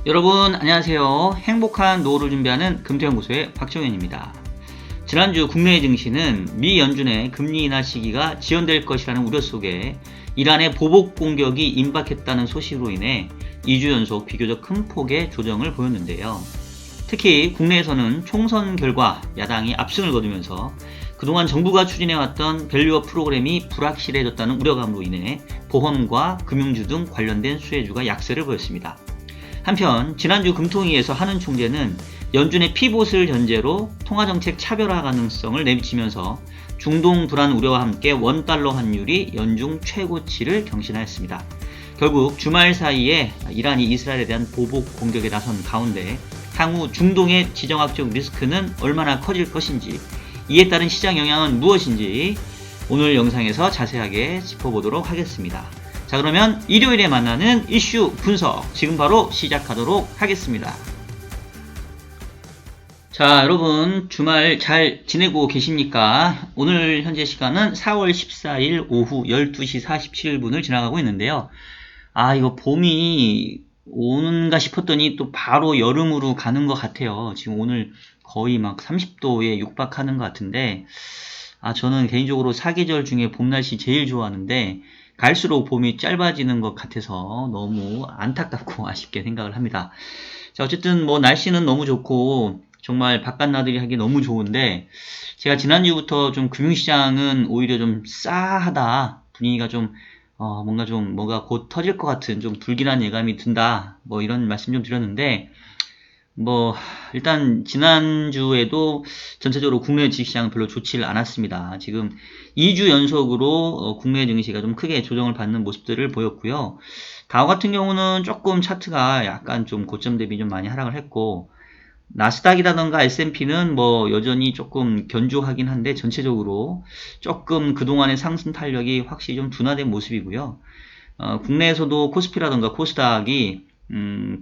여러분 안녕하세요. 행복한 노후를 준비하는 금태연구소의 박정현입니다. 지난주 국내 증시는 미 연준의 금리 인하 시기가 지연될 것이라는 우려 속에 이란의 보복 공격이 임박했다는 소식으로 인해 2주 연속 비교적 큰 폭의 조정을 보였는데요. 특히 국내에서는 총선 결과 야당이 압승을 거두면서 그동안 정부가 추진해왔던 밸류업 프로그램이 불확실해졌다는 우려감으로 인해 보험과 금융주 등 관련된 수혜주가 약세를 보였습니다. 한편 지난주 금통위에서 한은 총재는 연준의 피봇을 전제로 통화정책 차별화 가능성을 내비치면서 중동 불안 우려와 함께 원달러 환율이 연중 최고치를 경신하였습니다. 결국 주말 사이에 이란이 이스라엘에 대한 보복 공격에 나선 가운데 향후 중동의 지정학적 리스크는 얼마나 커질 것인지, 이에 따른 시장 영향은 무엇인지 오늘 영상에서 자세하게 짚어보도록 하겠습니다. 자, 그러면 일요일에 만나는 이슈 분석 지금 바로 시작하도록 하겠습니다. 자, 여러분 주말 잘 지내고 계십니까? 오늘 현재 시간은 4월 14일 오후 12시 47분을 지나가고 있는데요. 이거 봄이 오는가 싶었더니 또 바로 여름으로 가는 것 같아요. 지금 오늘 거의 막 30도에 육박하는 것 같은데, 저는 개인적으로 사계절 중에 봄 날씨 제일 좋아하는데 갈수록 봄이 짧아지는 것 같아서 너무 안타깝고 아쉽게 생각을 합니다. 자, 어쨌든 뭐 날씨는 너무 좋고 정말 바깥 나들이 하기 너무 좋은데, 제가 지난주부터 좀 금융시장은 오히려 좀 싸하다, 분위기가 좀 뭔가 곧 터질 것 같은 좀 불길한 예감이 든다, 뭐 이런 말씀 좀 드렸는데, 일단 지난주에도 전체적으로 국내 주식시장은 별로 좋지를 않았습니다. 지금 2주 연속으로 국내 증시가 좀 크게 조정을 받는 모습들을 보였고요. 다우 같은 경우는 조금 차트가 약간 좀 고점 대비 좀 많이 하락을 했고, 나스닥이라던가 S&P는 뭐 여전히 조금 견조하긴 한데 전체적으로 조금 그동안의 상승 탄력이 확실히 좀 둔화된 모습이고요. 국내에서도 코스피라던가 코스닥이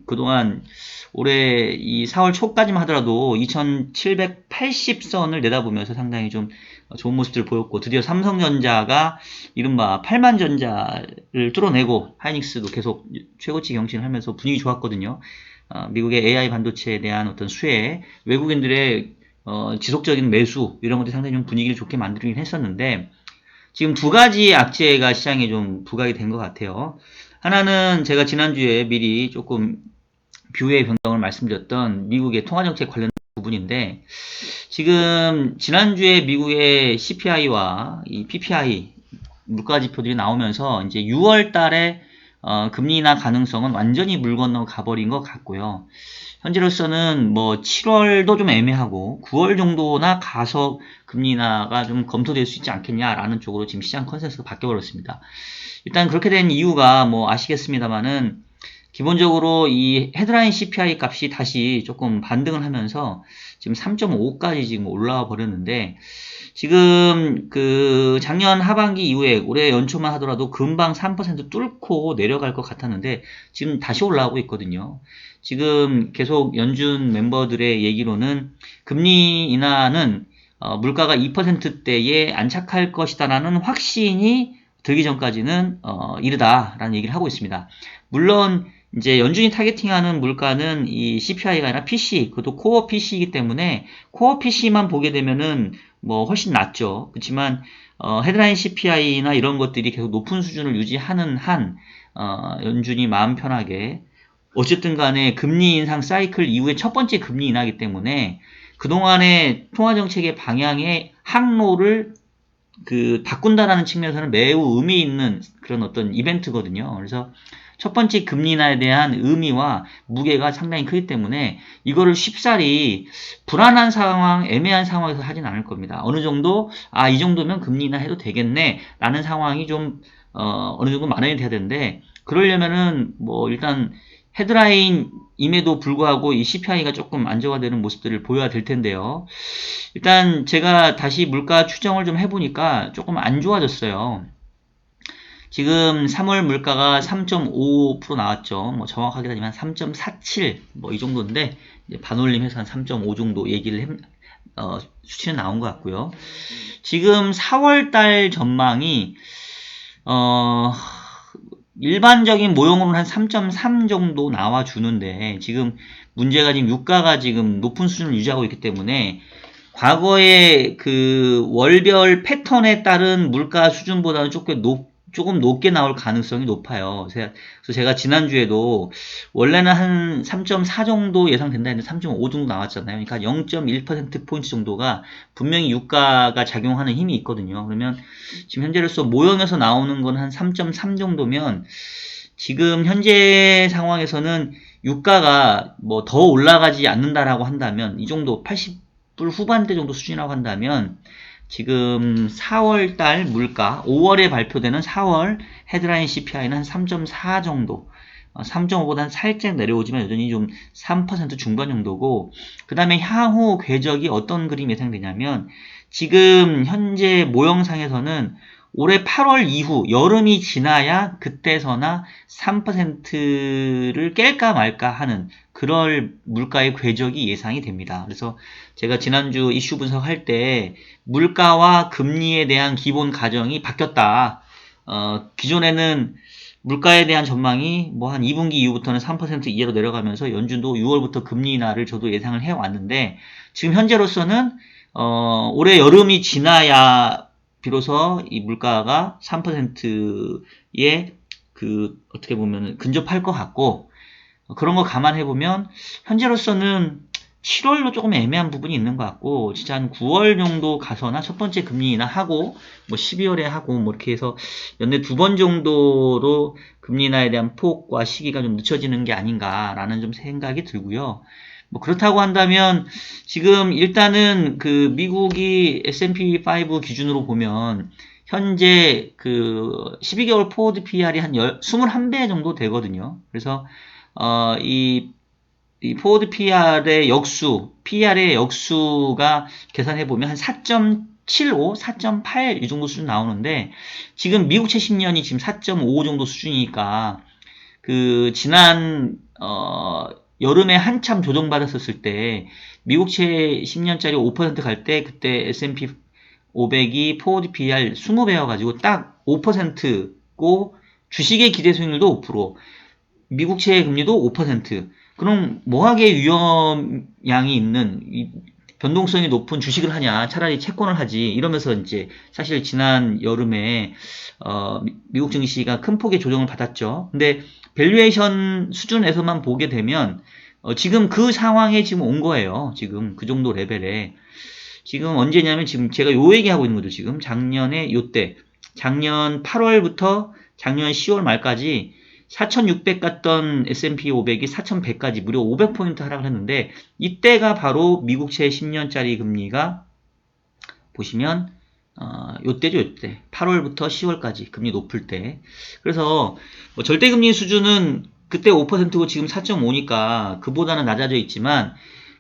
그동안 올해 이 4월 초까지만 하더라도 2780선을 내다보면서 상당히 좀 좋은 모습들을 보였고, 드디어 삼성전자가 이른바 8만전자를 뚫어내고 하이닉스도 계속 최고치 경신을 하면서 분위기 좋았거든요. 미국의 AI 반도체에 대한 어떤 수혜, 외국인들의 지속적인 매수, 이런 것들이 상당히 좀 분위기를 좋게 만들긴 했었는데, 지금 두 가지 악재가 시장에 좀 부각이 된 것 같아요. 하나는 제가 지난주에 미리 조금 뷰의 변경을 말씀드렸던 미국의 통화정책 관련 부분인데, 지금 지난주에 미국의 CPI와 이 PPI 물가지표들이 나오면서 이제 6월 달에 금리 인하 가능성은 완전히 물 건너 가버린 것 같고요. 현재로서는 뭐 7월도 좀 애매하고 9월 정도나 가서 금리 인하가 좀 검토될 수 있지 않겠냐라는 쪽으로 지금 시장 컨센서스가 바뀌어버렸습니다. 일단 그렇게 된 이유가 뭐 아시겠습니다만은, 기본적으로 이 헤드라인 CPI 값이 다시 조금 반등을 하면서 지금 3.5까지 지금 올라와 버렸는데, 지금 그 작년 하반기 이후에 올해 연초만 하더라도 금방 3% 뚫고 내려갈 것 같았는데 지금 다시 올라오고 있거든요. 지금 계속 연준 멤버들의 얘기로는 금리 인하는 물가가 2%대에 안착할 것이다라는 확신이 들기 전까지는 이르다라는 얘기를 하고 있습니다. 물론 이제 연준이 타겟팅하는 물가는 이 CPI가 아니라 PC, 그것도 코어 PC이기 때문에 코어 PC만 보게 되면은 뭐 훨씬 낫죠. 그렇지만 헤드라인 CPI나 이런 것들이 계속 높은 수준을 유지하는 한 연준이 마음 편하게, 어쨌든 간에 금리 인상 사이클 이후에 첫 번째 금리 인하기 때문에 그동안의 통화정책의 방향의 항로를 바꾼다라는 측면에서는 매우 의미 있는 그런 어떤 이벤트거든요. 그래서 첫 번째 금리 인하에 대한 의미와 무게가 상당히 크기 때문에 이거를 쉽사리 불안한 상황, 애매한 상황에서 하진 않을 겁니다. 어느 정도 이 정도면 금리 인하 해도 되겠네 라는 상황이 좀 어느 정도 마련이 돼야 되는데, 그러려면은 뭐 일단 헤드라인임에도 불구하고 이 CPI가 조금 안정화되는 모습들을 보여야 될 텐데요. 일단 제가 다시 물가 추정을 좀 해보니까 조금 안 좋아졌어요. 지금 3월 물가가 3.5% 나왔죠. 뭐 정확하게 하지만 3.47 뭐 이 정도인데, 이제 반올림해서 한 3.5 정도 얘기를 수치는 나온 것 같고요. 지금 4월 달 전망이 일반적인 모형으로는 한 3.3 정도 나와주는데, 지금 문제가 지금 유가가 지금 높은 수준을 유지하고 있기 때문에, 과거의 그 월별 패턴에 따른 물가 수준보다는 조금 높게 나올 가능성이 높아요. 그래서 제가 지난주에도 원래는 한 3.4 정도 예상된다 했는데 3.5 정도 나왔잖아요. 그러니까 0.1%포인트 정도가 분명히 유가가 작용하는 힘이 있거든요. 그러면 지금 현재로서 모형에서 나오는 건 한 3.3 정도면 지금 현재 상황에서는 유가가 뭐 더 올라가지 않는다라고 한다면 이 정도 80불 후반대 정도 수준이라고 한다면 지금 4월 달 물가, 5월에 발표되는 4월 헤드라인 CPI는 한 3.4 정도, 3.5보다는 살짝 내려오지만 여전히 좀 3% 중반 정도고, 그 다음에 향후 궤적이 어떤 그림이 예상되냐면, 지금 현재 모형상에서는 올해 8월 이후 여름이 지나야 그때서나 3%를 깰까 말까 하는 그럴 물가의 궤적이 예상이 됩니다. 그래서 제가 지난주 이슈 분석할 때 물가와 금리에 대한 기본 가정이 바뀌었다. 기존에는 물가에 대한 전망이 뭐 한 2분기 이후부터는 3% 이하로 내려가면서 연준도 6월부터 금리 인하를 저도 예상을 해왔는데, 지금 현재로서는 올해 여름이 지나야 비로소 이 물가가 3%에 어떻게 보면 근접할 것 같고, 그런 거 감안해 보면 현재로서는 7월로 조금 애매한 부분이 있는 것 같고, 진짜 한 9월 정도 가서나 첫 번째 금리 인하하고 뭐 12월에 하고 뭐 이렇게 해서 연내 2번 정도로 금리 인하에 대한 폭과 시기가 좀 늦춰지는 게 아닌가라는 좀 생각이 들고요. 뭐 그렇다고 한다면 지금 일단은 그 미국이 S&P 5 기준으로 보면 현재 그 12개월 포워드 PR이 한 21배 정도 되거든요. 그래서 이 포워드 PR의 역수가 계산해보면 한 4.75, 4.8 이 정도 수준 나오는데, 지금 미국채 10년이 지금 4.5 정도 수준이니까, 그, 지난, 여름에 한참 조정받았었을 때, 미국채 10년짜리 5% 갈 때, 그때 S&P 500이 포워드 PR 20배여가지고 딱 5%고, 주식의 기대 수익률도 5%, 미국채 금리도 5%. 그럼 뭐하게 위험량이 있는 변동성이 높은 주식을 하냐, 차라리 채권을 하지, 이러면서 이제 사실 지난 여름에 미국 증시가 큰 폭의 조정을 받았죠. 근데 밸류에이션 수준에서만 보게 되면 지금 그 상황에 지금 온 거예요. 지금 그 정도 레벨에. 지금 언제냐면 지금 제가 요 얘기하고 있는 거죠. 지금 작년에 요때, 작년 8월부터 작년 10월 말까지 4,600 갔던 S&P 500이 4,100까지 무려 500포인트 하락을 했는데, 이때가 바로 미국채 10년짜리 금리가 보시면 요때죠. 요때 8월부터 10월까지 금리 높을 때. 그래서 뭐 절대금리 수준은 그때 5%고 지금 4.5니까 그보다는 낮아져 있지만,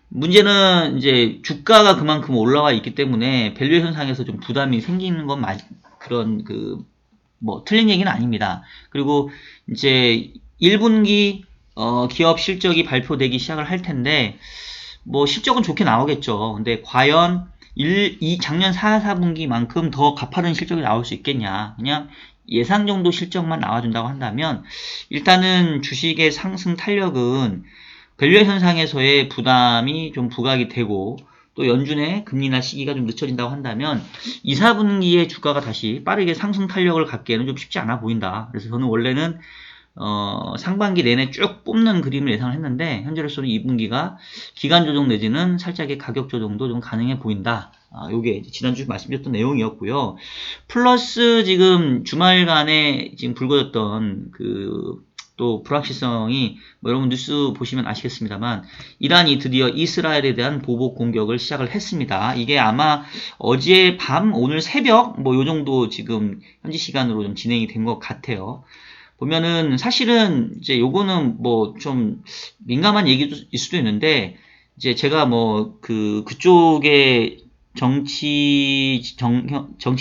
문제는 이제 주가가 그만큼 올라와 있기 때문에 밸류에이션 상에서 좀 부담이 생기는 건 그런 뭐 틀린 얘기는 아닙니다. 그리고 이제 1분기 기업 실적이 발표되기 시작을 할 텐데, 뭐 실적은 좋게 나오겠죠. 근데 과연 작년 4분기만큼 더 가파른 실적이 나올 수 있겠냐. 그냥 예상 정도 실적만 나와준다고 한다면 일단은 주식의 상승 탄력은 밸류에이션 상에서의 부담이 좀 부각이 되고, 또 연준의 금리 인하 시기가 좀 늦춰진다고 한다면 2, 4분기에 주가가 다시 빠르게 상승 탄력을 갖기에는 좀 쉽지 않아 보인다. 그래서 저는 원래는 상반기 내내 쭉 뽑는 그림을 예상을 했는데, 현재로서는 2분기가 기간 조정 내지는 살짝의 가격 조정도 좀 가능해 보인다. 요게 지난주에 말씀드렸던 내용이었고요. 플러스 지금 주말간에 지금 불거졌던 또 불확실성이, 뭐 여러분 뉴스 보시면 아시겠습니다만, 이란이 드디어 이스라엘에 대한 보복 공격을 시작을 했습니다. 이게 아마 어제 밤, 오늘 새벽 뭐 요 정도 지금 현지 시간으로 좀 진행이 된 것 같아요. 보면은 사실은 이제 요거는 뭐 좀 민감한 얘기일 수도 있는데, 이제 제가 뭐 그쪽의 정치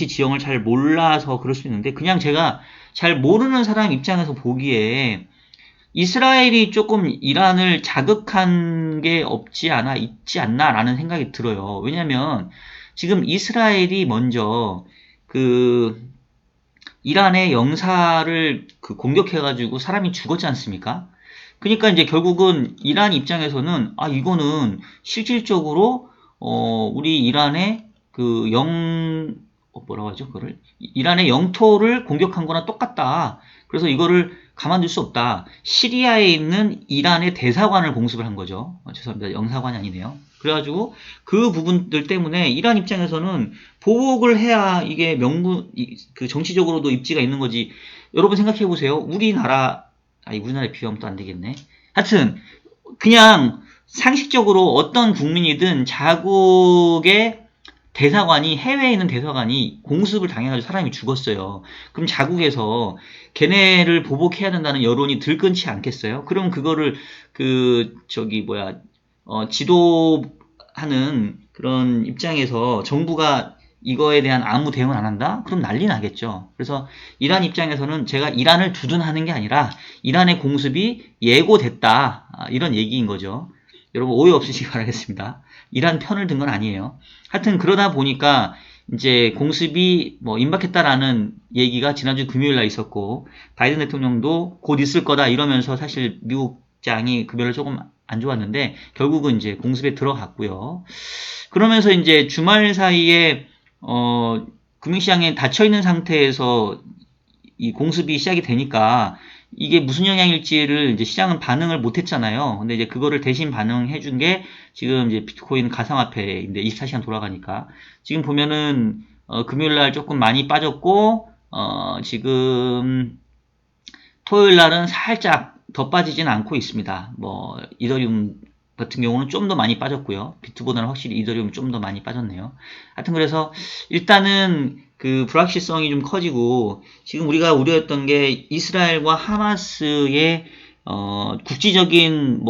지형을 잘 몰라서 그럴 수 있는데, 그냥 제가 잘 모르는 사람 입장에서 보기에 이스라엘이 조금 이란을 자극한 게 있지 않나라는 생각이 들어요. 왜냐면 지금 이스라엘이 먼저 이란의 영사를 그 공격해가지고 사람이 죽었지 않습니까? 그러니까 이제 결국은 이란 입장에서는 이거는 실질적으로 우리 이란의 그 뭐라고 하죠? 그거를 이란의 영토를 공격한 거나 똑같다. 그래서 이거를 가만둘 수 없다. 시리아에 있는 이란의 대사관을 공습을 한 거죠. 죄송합니다. 영사관이 아니네요. 그래가지고 그 부분들 때문에 이란 입장에서는 보복을 해야 이게 그 정치적으로도 입지가 있는 거지. 여러분 생각해 보세요. 우리나라에 비하면 또 안 되겠네. 하여튼 그냥 상식적으로 어떤 국민이든 자국의 대사관이 해외에 있는 대사관이 공습을 당해가지고 사람이 죽었어요. 그럼 자국에서 걔네를 보복해야 된다는 여론이 들끓지 않겠어요? 그럼 그거를 지도하는 그런 입장에서 정부가 이거에 대한 아무 대응을 안 한다? 그럼 난리 나겠죠. 그래서 이란 입장에서는 제가 이란을 두둔하는 게 아니라 이란의 공습이 예고됐다. 이런 얘기인 거죠. 여러분 오해 없으시기 바라겠습니다. 이란 편을 든 건 아니에요. 하여튼 그러다 보니까 이제 공습이 임박했다라는 얘기가 지난주 금요일 날 있었고 바이든 대통령도 곧 있을 거다 이러면서 사실 미국장이 그 별로 조금 안 좋았는데 결국은 이제 공습에 들어갔고요. 그러면서 이제 주말 사이에 금융시장에 닫혀있는 상태에서 이 공습이 시작이 되니까 이게 무슨 영향일지를 이제 시장은 반응을 못 했잖아요. 근데 이제 그거를 대신 반응해 준 게 지금 이제 비트코인 가상화폐인데 24시간 돌아가니까 지금 보면은 금요일 날 조금 많이 빠졌고 지금 토요일 날은 살짝 더 빠지진 않고 있습니다. 이더리움 같은 경우는 좀 더 많이 빠졌고요. 비트보다는 확실히 이더리움이 좀 더 많이 빠졌네요. 하여튼 그래서 일단은 그 불확실성이 좀 커지고 지금 우리가 우려했던 게 이스라엘과 하마스의 국지적인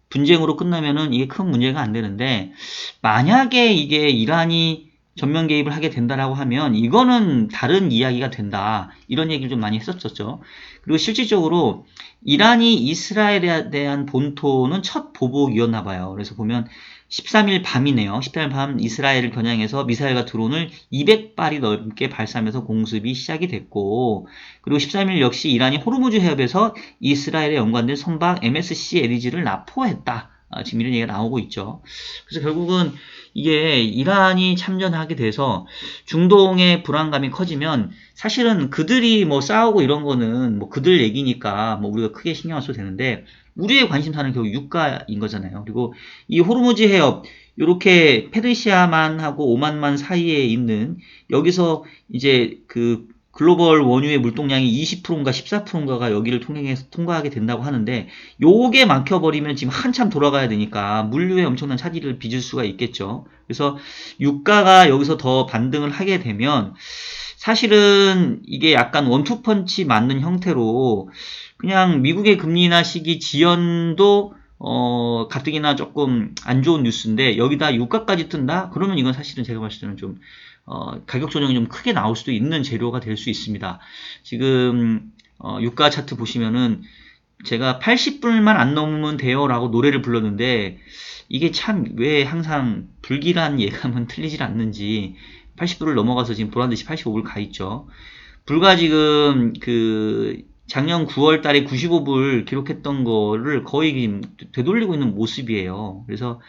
분쟁으로 끝나면은 이게 큰 문제가 안 되는데 만약에 이게 이란이 전면 개입을 하게 된다라고 하면 이거는 다른 이야기가 된다. 이런 얘기를 좀 많이 했었죠. 그리고 실질적으로 이란이 이스라엘에 대한 본토는 첫 보복이었나 봐요. 그래서 보면 13일 밤이네요. 13일 밤 이스라엘을 겨냥해서 미사일과 드론을 200발이 넘게 발사하면서 공습이 시작이 됐고 그리고 13일 역시 이란이 호르무즈 해협에서 이스라엘에 연관된 선박 MSC LEG를 납포했다. 지금 이런 얘기가 나오고 있죠. 그래서 결국은 이게 이란이 참전하게 돼서 중동의 불안감이 커지면 사실은 그들이 싸우고 이런 거는 그들 얘기니까 우리가 크게 신경 안 써도 되는데 우리의 관심사는 결국 유가인 거잖아요. 그리고 이 호르무즈 해협 요렇게 페르시아만하고 오만만 사이에 있는 여기서 이제 그 글로벌 원유의 물동량이 20%인가 14%인가가 여기를 통해서 통과하게 된다고 하는데 요게 막혀버리면 지금 한참 돌아가야 되니까 물류에 엄청난 차질을 빚을 수가 있겠죠. 그래서 유가가 여기서 더 반등을 하게 되면 사실은 이게 약간 원투펀치 맞는 형태로 그냥 미국의 금리 인하 시기 지연도 가뜩이나 조금 안 좋은 뉴스인데 여기다 유가까지 뜬다? 그러면 이건 사실은 제가 봤을 때는 좀 가격 조정이 좀 크게 나올 수도 있는 재료가 될 수 있습니다. 지금 유가 차트 보시면은 제가 80불만 안 넘으면 돼요 라고 노래를 불렀는데 이게 참 왜 항상 불길한 예감은 틀리질 않는지 80불을 넘어가서 지금 보란듯이 85불 가 있죠. 불과 지금 작년 9월 달에 95불 기록했던 거를 거의 지금 되돌리고 있는 모습이에요. 그래서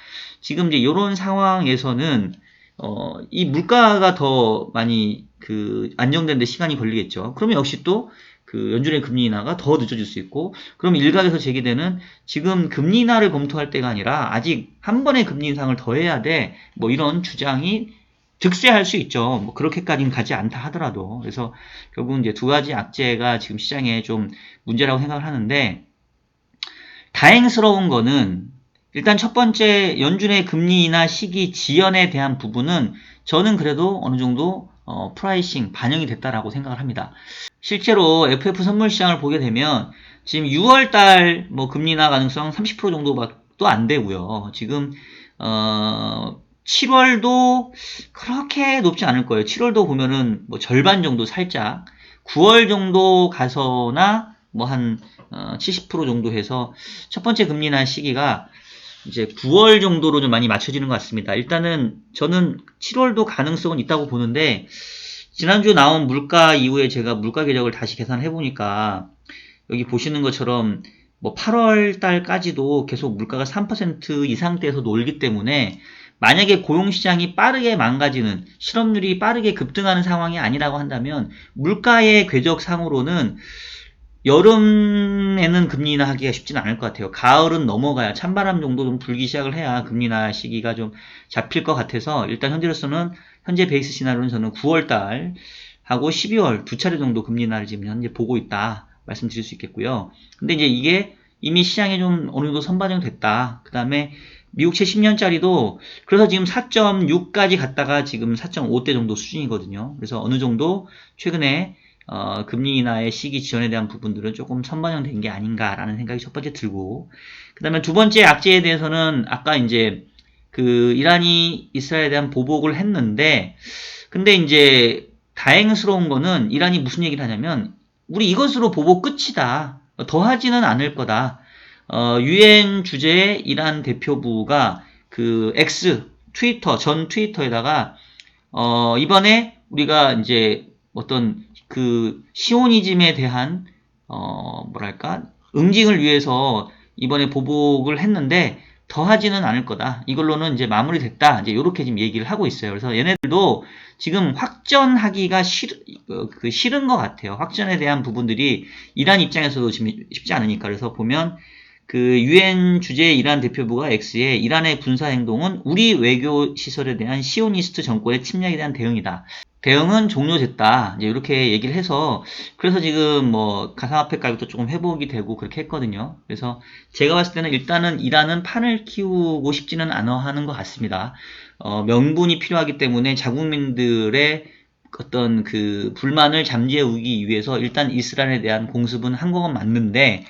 지금 이제 이런 상황에서는 이 물가가 더 많이 안정되는데 시간이 걸리겠죠. 그러면 역시 또 연준의 금리 인하가 더 늦어질 수 있고, 그럼 일각에서 제기되는 지금 금리 인하를 검토할 때가 아니라 아직 한 번의 금리 인상을 더 해야 돼. 이런 주장이 득세할 수 있죠. 그렇게까지는 가지 않다 하더라도. 그래서 결국은 이제 두 가지 악재가 지금 시장에 좀 문제라고 생각을 하는데, 다행스러운 거는 일단 첫 번째 연준의 금리 인하 시기 지연에 대한 부분은 저는 그래도 어느 정도 프라이싱 반영이 됐다라고 생각을 합니다. 실제로 FF 선물 시장을 보게 되면 지금 6월달 금리 인하 가능성 30% 정도밖에 안 되고요. 지금 7월도 그렇게 높지 않을 거예요. 7월도 보면은 절반 정도 살짝 9월 정도 가서나 한 70% 정도 해서 첫 번째 금리 인하 시기가 이제 9월 정도로 좀 많이 맞춰지는 것 같습니다. 일단은 저는 7월도 가능성은 있다고 보는데 지난주 나온 물가 이후에 제가 물가 궤적을 다시 계산해 보니까 여기 보시는 것처럼 뭐 8월 달까지도 계속 물가가 3% 이상대에서 놀기 때문에 만약에 고용시장이 빠르게 망가지는 실업률이 빠르게 급등하는 상황이 아니라고 한다면 물가의 궤적상으로는 여름에는 금리 인하하기가 쉽지는 않을 것 같아요. 가을은 넘어가야 찬바람 정도 좀 불기 시작을 해야 금리 인하 시기가 좀 잡힐 것 같아서 일단 현재로서는 현재 베이스 시나리오는 저는 9월달 하고 12월 두 차례 정도 금리 인하를 지금 현재 보고 있다 말씀드릴 수 있겠고요. 근데 이제 이게 이미 시장에 좀 어느 정도 선반영됐다. 그 다음에 미국채 10년짜리도 그래서 지금 4.6까지 갔다가 지금 4.5대 정도 수준이거든요. 그래서 어느 정도 최근에 금리 인하의 시기 지연에 대한 부분들은 조금 선반영된 게 아닌가라는 생각이 첫 번째 들고, 그 다음에 두 번째 악재에 대해서는 아까 이제 그 이란이 이스라엘에 대한 보복을 했는데, 근데 이제 다행스러운 거는 이란이 무슨 얘기를 하냐면 우리 이것으로 보복 끝이다. 더 하지는 않을 거다. 유엔 주재의 이란 대표부가 그 X 트위터 전 트위터에다가 이번에 우리가 이제 어떤 그 시오니즘에 대한 뭐랄까 응징을 위해서 이번에 보복을 했는데 더 하지는 않을 거다. 이걸로는 이제 마무리됐다. 이제 이렇게 지금 얘기를 하고 있어요. 그래서 얘네들도 지금 확전하기가 싫은 것 같아요. 확전에 대한 부분들이 이란 입장에서도 지금 쉽지 않으니까. 그래서 보면 그 유엔 주재 이란 대표부가 X에 이란의 군사 행동은 우리 외교 시설에 대한 시오니스트 정권의 침략에 대한 대응이다. 대응은 종료됐다. 이제 이렇게 얘기를 해서 그래서 지금 뭐 가상화폐 가격도 조금 회복이 되고 그렇게 했거든요. 그래서 제가 봤을 때는 일단은 이란은 판을 키우고 싶지는 않아 하는 것 같습니다. 명분이 필요하기 때문에 자국민들의 어떤 그 불만을 잠재우기 위해서 일단 이스라엘에 대한 공습은 한 건 맞는데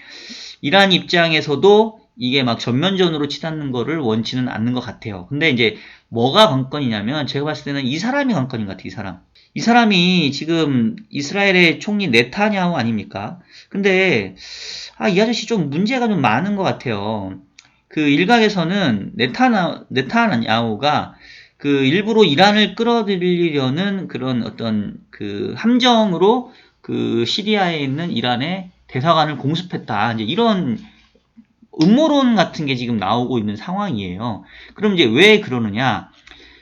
이란 입장에서도 이게 막 전면전으로 치닫는 거를 원치는 않는 것 같아요. 근데 이제 뭐가 관건이냐면 제가 봤을 때는 이 사람이 관건인 것 같아요. 이 사람. 이 사람이 지금 이스라엘의 총리 네타냐후 아닙니까? 근데 이 아저씨 좀 문제가 좀 많은 것 같아요. 그 일각에서는 네타냐후가 그 일부러 이란을 끌어들이려는 그런 어떤 그 함정으로 그 시리아에 있는 이란의 대사관을 공습했다. 이제 이런 음모론 같은 게 지금 나오고 있는 상황이에요. 그럼 이제 왜 그러느냐?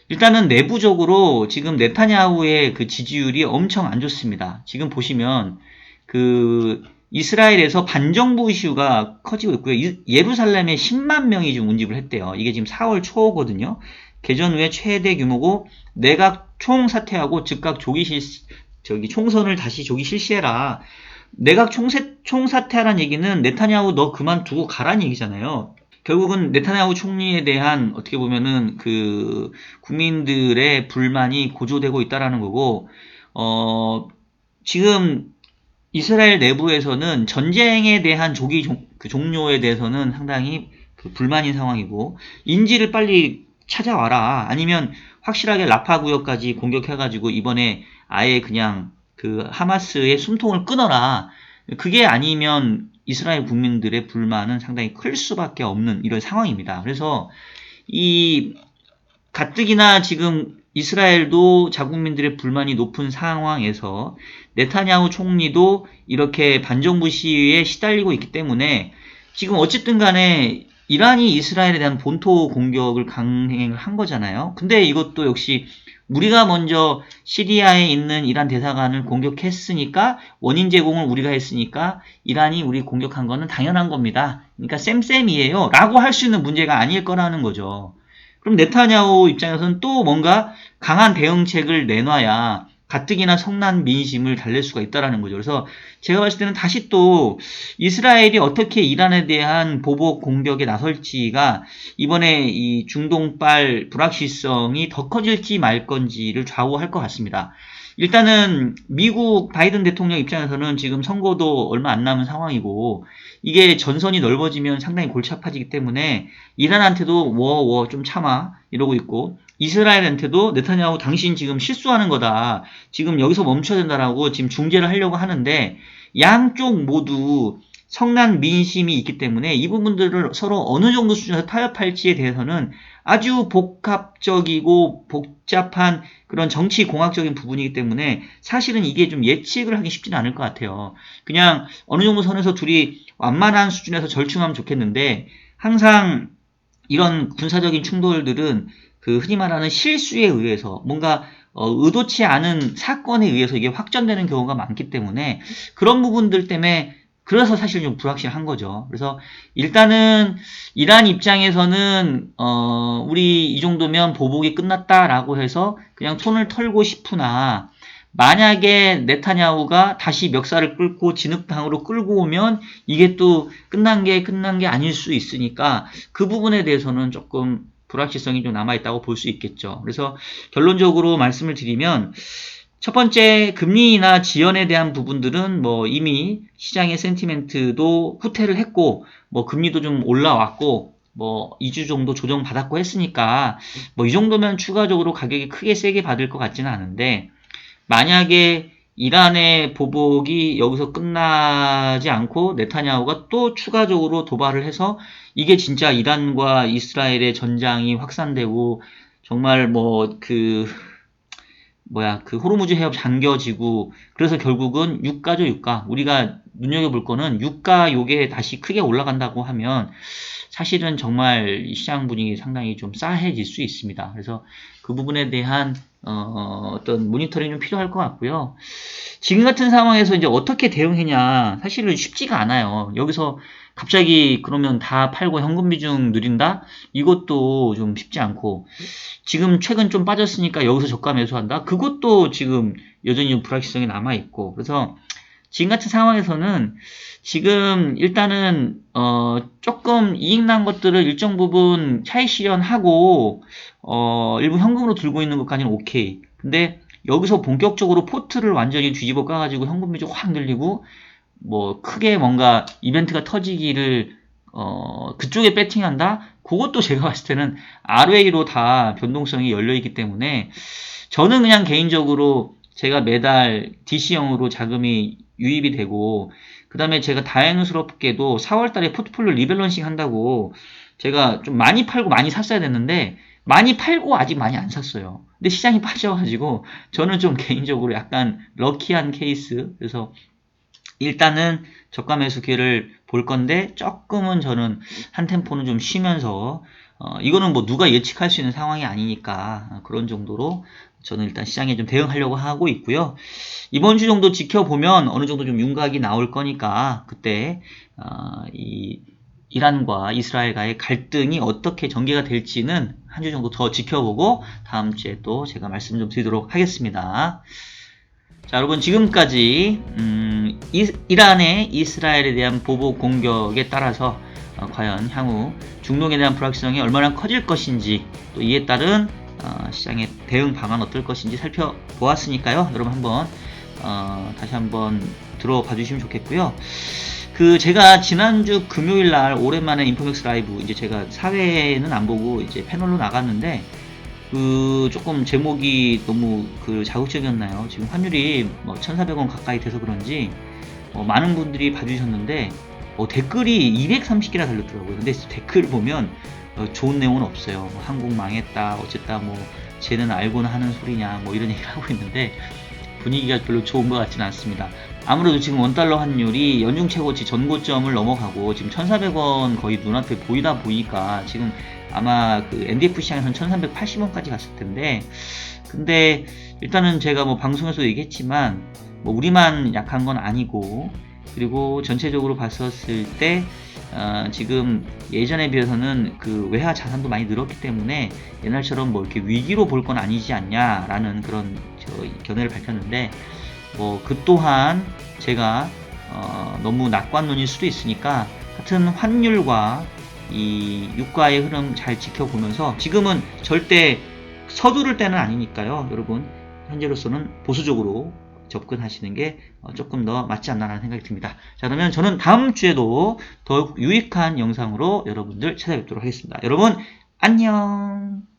일단은 내부적으로 지금 네타냐후의 그 지지율이 엄청 안 좋습니다. 지금 보시면 그 이스라엘에서 반정부 이슈가 커지고 있고요. 예루살렘에 10만 명이 지금 운집을 했대요. 이게 지금 4월 초거든요. 개전 후에 최대 규모고 내각 총사퇴하고 즉각 총선을 다시 조기 실시해라. 내각 총사퇴하라는 얘기는 네타냐후 너 그만두고 가라는 얘기잖아요. 결국은 네타냐후 총리에 대한 어떻게 보면은 그 국민들의 불만이 고조되고 있다라는 거고, 지금 이스라엘 내부에서는 전쟁에 대한 그 종료에 대해서는 상당히 그 불만인 상황이고, 인지를 빨리 찾아와라. 아니면 확실하게 라파 구역까지 공격해가지고 이번에 아예 그냥 그 하마스의 숨통을 끊어라. 그게 아니면 이스라엘 국민들의 불만은 상당히 클 수밖에 없는 이런 상황입니다. 그래서 이 가뜩이나 지금 이스라엘도 자국민들의 불만이 높은 상황에서 네타냐후 총리도 이렇게 반정부 시위에 시달리고 있기 때문에 지금 어쨌든 간에 이란이 이스라엘에 대한 본토 공격을 강행을 한 거잖아요. 근데 이것도 역시 우리가 먼저 시리아에 있는 이란 대사관을 공격했으니까 원인 제공을 우리가 했으니까 이란이 우리 공격한 거는 당연한 겁니다. 그러니까 쌤쌤이에요 라고 할 수 있는 문제가 아닐 거라는 거죠. 그럼 네타냐후 입장에서는 또 뭔가 강한 대응책을 내놔야 가뜩이나 성난 민심을 달랠 수가 있다는 거죠. 그래서 제가 봤을 때는 다시 또 이스라엘이 어떻게 이란에 대한 보복 공격에 나설지가 이번에 이 중동발 불확실성이 더 커질지 말 건지를 좌우할 것 같습니다. 일단은 미국 바이든 대통령 입장에서는 지금 선거도 얼마 안 남은 상황이고 이게 전선이 넓어지면 상당히 골치 아파지기 때문에 이란한테도 좀 참아 이러고 있고 이스라엘한테도 네타냐후 당신 지금 실수하는 거다. 지금 여기서 멈춰야 된다라고 지금 중재를 하려고 하는데 양쪽 모두 성난 민심이 있기 때문에 이 부분들을 서로 어느 정도 수준에서 타협할지에 대해서는 아주 복합적이고 복잡한 그런 정치 공학적인 부분이기 때문에 사실은 이게 좀 예측을 하기 쉽지는 않을 것 같아요. 그냥 어느 정도 선에서 둘이 완만한 수준에서 절충하면 좋겠는데 항상 이런 군사적인 충돌들은 그 흔히 말하는 실수에 의해서 뭔가 의도치 않은 사건에 의해서 이게 확전되는 경우가 많기 때문에 그런 부분들 때문에 그래서 사실 좀 불확실한 거죠. 그래서 일단은 이란 입장에서는 우리 이 정도면 보복이 끝났다라고 해서 그냥 손을 털고 싶으나 만약에 네타냐후가 다시 멱살을 끌고 진흙탕으로 끌고 오면 이게 또 끝난 게 아닐 수 있으니까 그 부분에 대해서는 조금 불확실성이 좀 남아있다고 볼 수 있겠죠. 그래서 결론적으로 말씀을 드리면 첫 번째 금리나 지연에 대한 부분들은 뭐 이미 시장의 센티멘트도 후퇴를 했고 뭐 금리도 좀 올라왔고 뭐 2주 정도 조정받았고 했으니까 뭐 이 정도면 추가적으로 가격이 크게 세게 받을 것 같지는 않은데 만약에 이란의 보복이 여기서 끝나지 않고 네타냐후가 또 추가적으로 도발을 해서 이게 진짜 이란과 이스라엘의 전장이 확산되고 정말 그 호르무즈 해협 잠겨지고 그래서 결국은 유가죠, 유가. 우리가 눈여겨볼 거는 유가 요게 다시 크게 올라간다고 하면 사실은 정말 시장 분위기 상당히 좀 싸해질 수 있습니다. 그래서 그 부분에 대한 어떤 모니터링이 좀 필요할 것 같고요. 지금 같은 상황에서 이제 어떻게 대응했냐 사실은 쉽지가 않아요. 여기서 갑자기 그러면 다 팔고 현금 비중 늘린다? 이것도 좀 쉽지 않고 지금 최근 좀 빠졌으니까 여기서 저가 매수한다? 그것도 지금 여전히 불확실성이 남아있고 그래서 지금 같은 상황에서는 지금 일단은 조금 이익 난 것들을 일정 부분 차익 실현하고 일부 현금으로 들고 있는 것까지는 오케이. 근데 여기서 본격적으로 포트를 완전히 뒤집어 까가지고 현금 비중 확 늘리고 뭐 크게 뭔가 이벤트가 터지기를 그쪽에 배팅한다? 그것도 제가 봤을 때는 RWA로 다 변동성이 열려있기 때문에 저는 그냥 개인적으로 제가 매달 DC형으로 자금이 유입이 되고 그 다음에 제가 다행스럽게도 4월달에 포트폴리오 리밸런싱 한다고 제가 좀 많이 팔고 많이 샀어야 됐는데 많이 팔고 아직 많이 안 샀어요. 근데 시장이 빠져가지고 저는 좀 개인적으로 약간 럭키한 케이스. 그래서 일단은 저가 매수 기회를 볼 건데 조금은 저는 한 템포는 좀 쉬면서 이거는 뭐 누가 예측할 수 있는 상황이 아니니까 그런 정도로 저는 일단 시장에 좀 대응하려고 하고 있고요. 이번 주 정도 지켜보면 어느 정도 좀 윤곽이 나올 거니까 그때 이 이란과 이스라엘과의 갈등이 어떻게 전개가 될지는 한 주 정도 더 지켜보고 다음 주에 또 제가 말씀 좀 드리도록 하겠습니다. 자, 여러분 지금까지 이란의 이스라엘에 대한 보복 공격에 따라서 과연 향후 중동에 대한 불확실성이 얼마나 커질 것인지 또 이에 따른 시장의 대응 방안 어떨 것인지 살펴보았으니까요. 여러분 한번 다시 한번 들어봐 주시면 좋겠고요. 제가 지난주 금요일날 오랜만에 인포맥스 라이브 이제 제가 사회는 안 보고 이제 패널로 나갔는데 조금 제목이 너무 자극적이었나요? 지금 환율이 뭐 1,400원 가까이 돼서 그런지 많은 분들이 봐주셨는데 댓글이 230개나 달렸더라고요. 근데 댓글 보면 좋은 내용은 없어요. 뭐 한국 망했다, 어쨌다, 뭐 쟤는 알고는 하는 소리냐, 뭐 이런 얘기를 하고 있는데 분위기가 별로 좋은 것 같지는 않습니다. 아무래도 지금 원달러 환율이 연중 최고치 전고점을 넘어가고 지금 1,400원 거의 눈앞에 보이다 보니까 지금 아마 NDF 시장에서는 1,380원까지 갔을 텐데 근데 일단은 제가 뭐 방송에서 얘기했지만 뭐 우리만 약한 건 아니고 그리고 전체적으로 봤었을 때 지금 예전에 비해서는 외화 자산도 많이 늘었기 때문에 옛날처럼 뭐 이렇게 위기로 볼 건 아니지 않냐라는 그런 견해를 밝혔는데 뭐 또한 제가 너무 낙관론일 수도 있으니까 하여튼 환율과 이 유가의 흐름 잘 지켜보면서 지금은 절대 서두를 때는 아니니까요. 여러분 현재로서는 보수적으로 접근하시는 게 조금 더 맞지 않나라는 생각이 듭니다. 자, 그러면 저는 다음 주에도 더욱 유익한 영상으로 여러분들 찾아뵙도록 하겠습니다. 여러분 안녕.